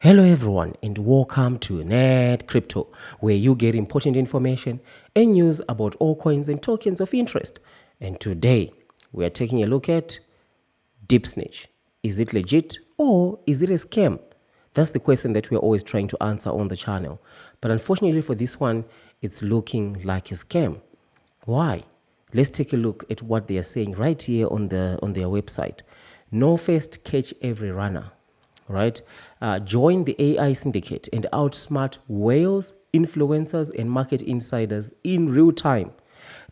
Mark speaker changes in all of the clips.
Speaker 1: Hello everyone and welcome to NETCRYPTO, where you get important information and news about all coins and tokens of interest. And today we are taking a look at Deepsnitch. Is it legit or is it a scam? That's the question that we are always trying to answer on the channel. But unfortunately for this one, it's looking like a scam. Why? Let's take a look at what they are saying right here on their website. No first catch every runner. Right? Join the AI syndicate and outsmart whales, influencers, and market insiders in real time.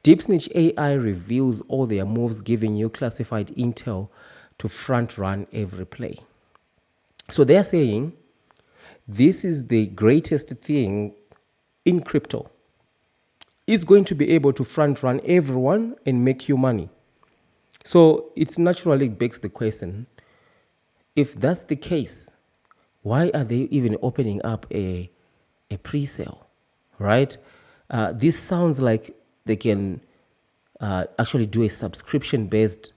Speaker 1: Deepsnitch AI reveals all their moves, giving you classified intel to front run every play. So they're saying this is the greatest thing in crypto. It's going to be able to front run everyone and make you money. So it naturally begs the question, if that's the case, why are they even opening up a pre-sale, right? This sounds like they can actually do a subscription-based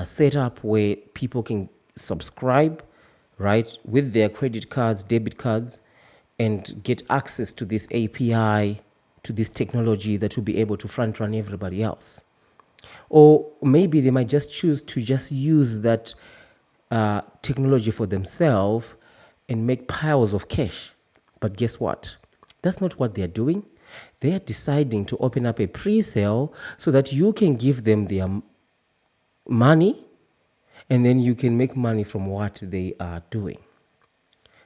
Speaker 1: setup where people can subscribe, right, with their credit cards, debit cards, and get access to this API, to this technology that will be able to front run everybody else. Or maybe they might just choose to just use that technology for themselves and make piles of cash. But guess what? That's not what they're doing. They're deciding to open up a pre-sale so that you can give them their money and then you can make money from what they are doing.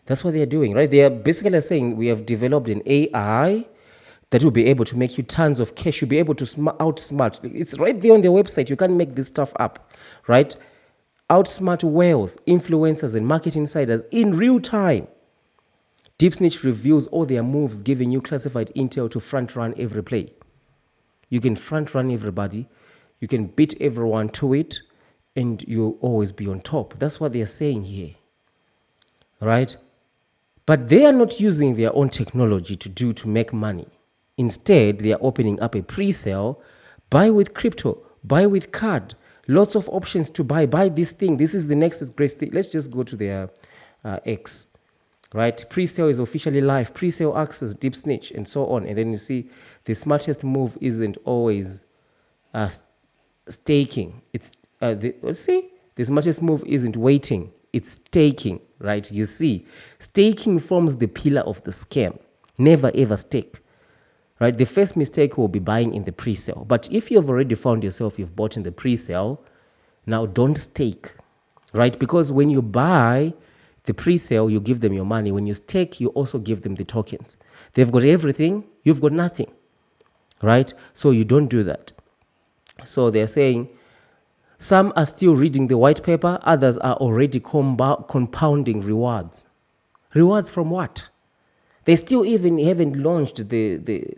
Speaker 1: That's what they're doing, right? They are basically saying we have developed an AI that will be able to make you tons of cash. You'll be able to outsmart. It's right there on their website. You can't make this stuff up, right? Outsmart whales, influencers, and market insiders in real time. Deepsnitch reveals all their moves, giving you classified intel to front run every play. You can front run everybody, you can beat everyone to it, and you'll always be on top. That's what they're saying here, right? But they are not using their own technology to make money. Instead, they are opening up a pre-sale, buy with crypto, buy with card, lots of options to buy this thing. This is the next great thing. Let's just go to their X, right? Pre-sale is officially live, pre-sale access, Deepsnitch, and so on. And then you see the smartest move isn't always staking. It's let's see, the smartest move isn't waiting, it's staking, right? You see, staking forms the pillar of the scam. Never ever stake, right? The first mistake will be buying in the pre-sale. But if you've already found yourself, you've bought in the pre-sale, now don't stake, right? Because when you buy the pre-sale, you give them your money. When you stake, you also give them the tokens. They've got everything, you've got nothing, right? So you don't do that. So they're saying some are still reading the white paper, others are already compounding rewards. Rewards from what? They still even haven't launched the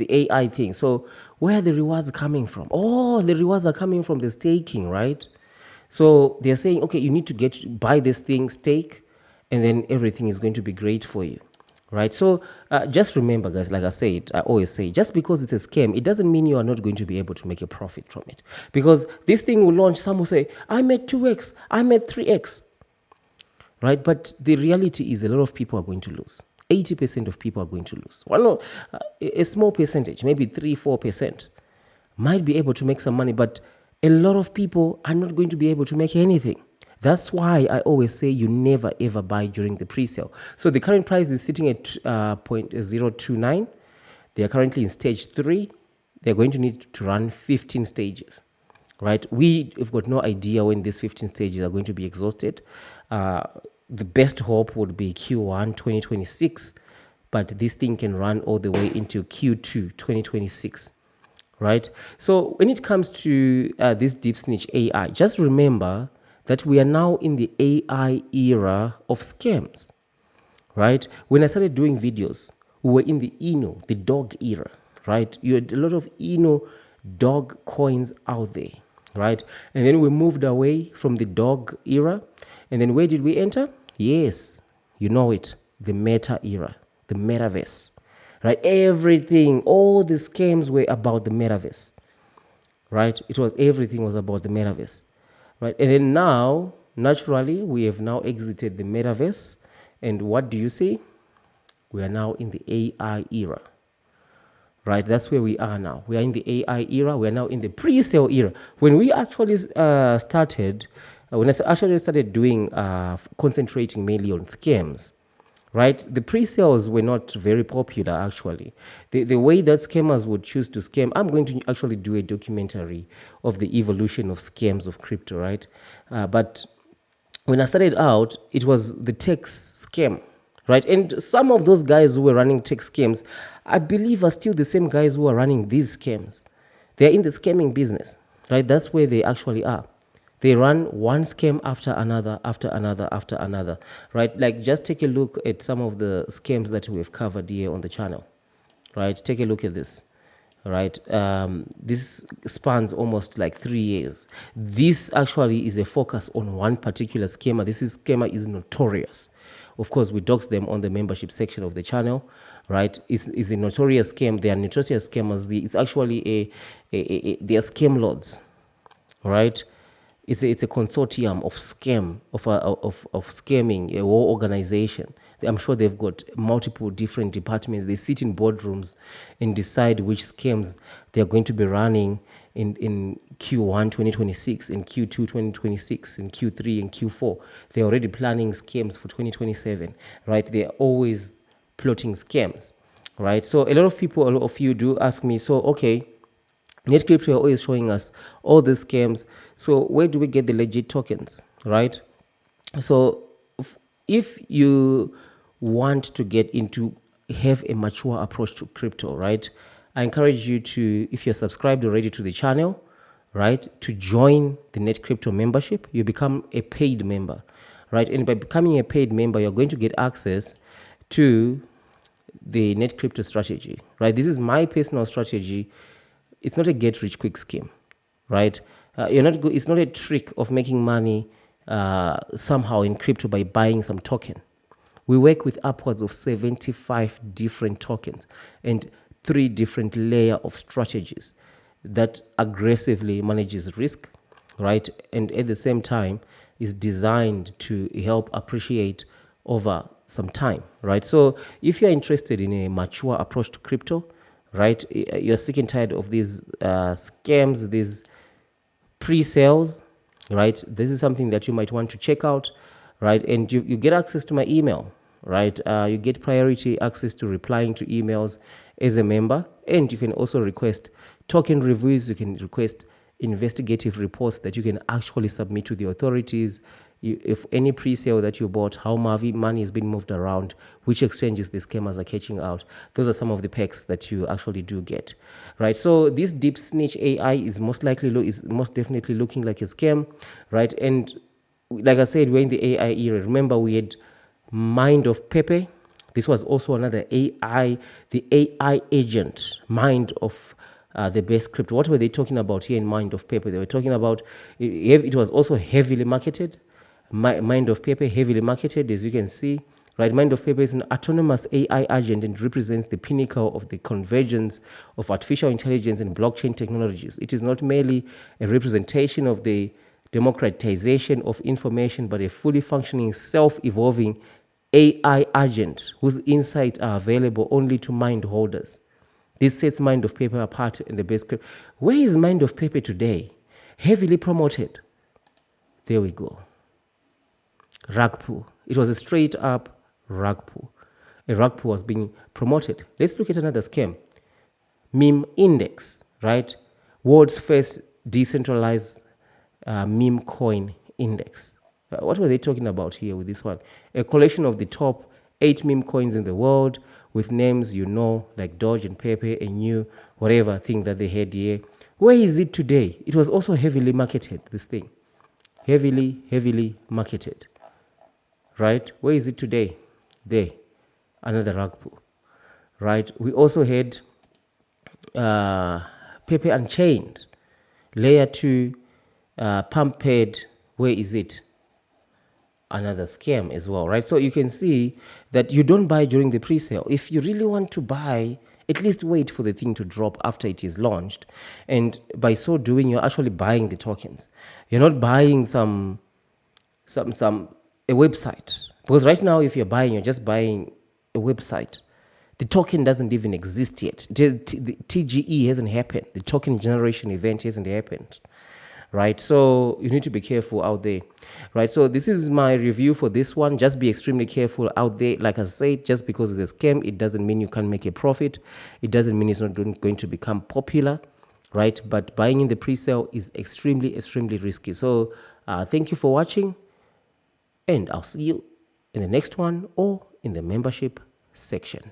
Speaker 1: AI thing. So where are the rewards coming from? Oh, the rewards are coming from the staking, right? So they're saying, okay, you need to buy this thing, stake, and then everything is going to be great for you, right? So just remember, guys, like I always say, just because it's a scam, it doesn't mean you are not going to be able to make a profit from it. Because this thing will launch, some will say, I made 2x, I made 3x, right? But the reality is a lot of people are going to lose. 80% of people are going to lose. Well, no, a small percentage, maybe 3-4%, might be able to make some money, but a lot of people are not going to be able to make anything. That's why I always say you never ever buy during the pre-sale. So the current price is sitting at 0.029. They are currently in stage 3. They're going to need to run 15 stages, right? We've got no idea when these 15 stages are going to be exhausted. The best hope would be Q1 2026, but this thing can run all the way into Q2 2026. Right? So when it comes to this Deepsnitch AI, just remember that we are now in the AI era of scams, right? When I started doing videos, we were in the the dog era, right? You had a lot of dog coins out there, right? And then we moved away from the dog era. And then where did we enter? Yes, you know it, the meta era, the metaverse, right? Everything, all the scams were about the metaverse, right? Everything was about the metaverse, right? And then now, naturally, we have now exited the metaverse And what do you see? We are now in the AI era, right? That's where we are now. We are in the AI era. We are now in the pre-sale era. When we actually started, when I actually started doing concentrating mainly on scams, right? The pre-sales were not very popular actually. The way that scammers would choose to scam, I'm going to actually do a documentary of the evolution of scams of crypto, right? But when I started out, it was the tech scam, right? And some of those guys who were running tech scams, I believe, are still the same guys who are running these scams. They're in the scamming business, right? That's where they actually are. They run one scam after another, after another, after another, right? Like, just take a look at some of the scams that we've covered here on the channel, right? Take a look at this. Right, this spans almost like 3 years. This actually is a focus on one particular scammer. Scammer is notorious. Of course, we dox them on the membership section of the channel. Right, is a notorious scam. They are notorious scammers. It's actually they are scam lords. Right, it's a consortium of scamming, a whole organization. I'm sure they've got multiple different departments. They sit in boardrooms and decide which scams they're going to be running in Q1 2026, in Q2 2026, in Q3 and Q4. They're already planning scams for 2027, right? They're always plotting scams, right? So a lot of you do ask me, so okay, NetCrypto are always showing us all these scams. So where do we get the legit tokens, right? So if you want to get into, have a mature approach to crypto, right? I encourage you to, if you're subscribed already to the channel, right, to join the NetCrypto membership. You become a paid member, right? And by becoming a paid member, you're going to get access to the NetCrypto strategy, right? This is my personal strategy. It's not a get rich quick scheme, right? You're not. It's not a trick of making money somehow in crypto by buying some token. We work with upwards of 75 different tokens and 3 different layer of strategies that aggressively manages risk, right? And at the same time is designed to help appreciate over some time, right? So if you're interested in a mature approach to crypto, right, you're sick and tired of these scams, these pre-sales, right? This is something that you might want to check out, right? And you get access to my email, right? You get priority access to replying to emails as a member, and you can also request token reviews. You can request investigative reports that you can actually submit to the authorities. If any pre-sale that you bought, how money has been moved around, which exchanges the scammers are catching out. Those are some of the perks that you actually do get, right? So this Deepsnitchai is most definitely looking like a scam, right? And like I said, we're in the AI era. Remember, we had Mind of Pepe. This was also another AI, the AI agent, Mind of the best crypto. What were they talking about here in Mind of Pepe? They were talking about, it was also heavily marketed. Mind of Pepe, heavily marketed, as you can see. Right, Mind of Pepe is an autonomous AI agent and represents the pinnacle of the convergence of artificial intelligence and blockchain technologies. It is not merely a representation of the democratization of information, but a fully functioning, self-evolving AI agent whose insights are available only to mind holders. This sets Mind of Pepe apart in the best crypto. Where is Mind of Pepe today? Heavily promoted. There we go. Rug pull. It was a straight up rug pull. A rug pull was being promoted. Let's look at another scam. Meme Index, right? World's first decentralized meme coin index. What were they talking about here with this one? A collection of the top 8 meme coins in the world with names like Doge and Pepe and New, whatever thing that they had here. Where is it today? It was also heavily marketed, this thing. Heavily marketed. Right? Where is it today? There. Another rug pull. Right? We also had Pepe Unchained. Layer 2, Pump Pad. Where is it? Another scam as well, right? So you can see that you don't buy during the pre-sale. If you really want to buy, at least wait for the thing to drop after it is launched. And by so doing, you're actually buying the tokens. You're not buying a website, Because right now, if you're buying, you're just buying a website. The token doesn't even exist yet. The TGE hasn't happened. The token generation event hasn't happened, right? So you need to be careful out there, right? So this is my review for this one. Just be extremely careful out there. Like I said, just because it's a scam, it doesn't mean you can't make a profit. It doesn't mean it's not going to become popular, right? But buying in the pre-sale is extremely risky. So thank you for watching, and I'll see you in the next one or in the membership section.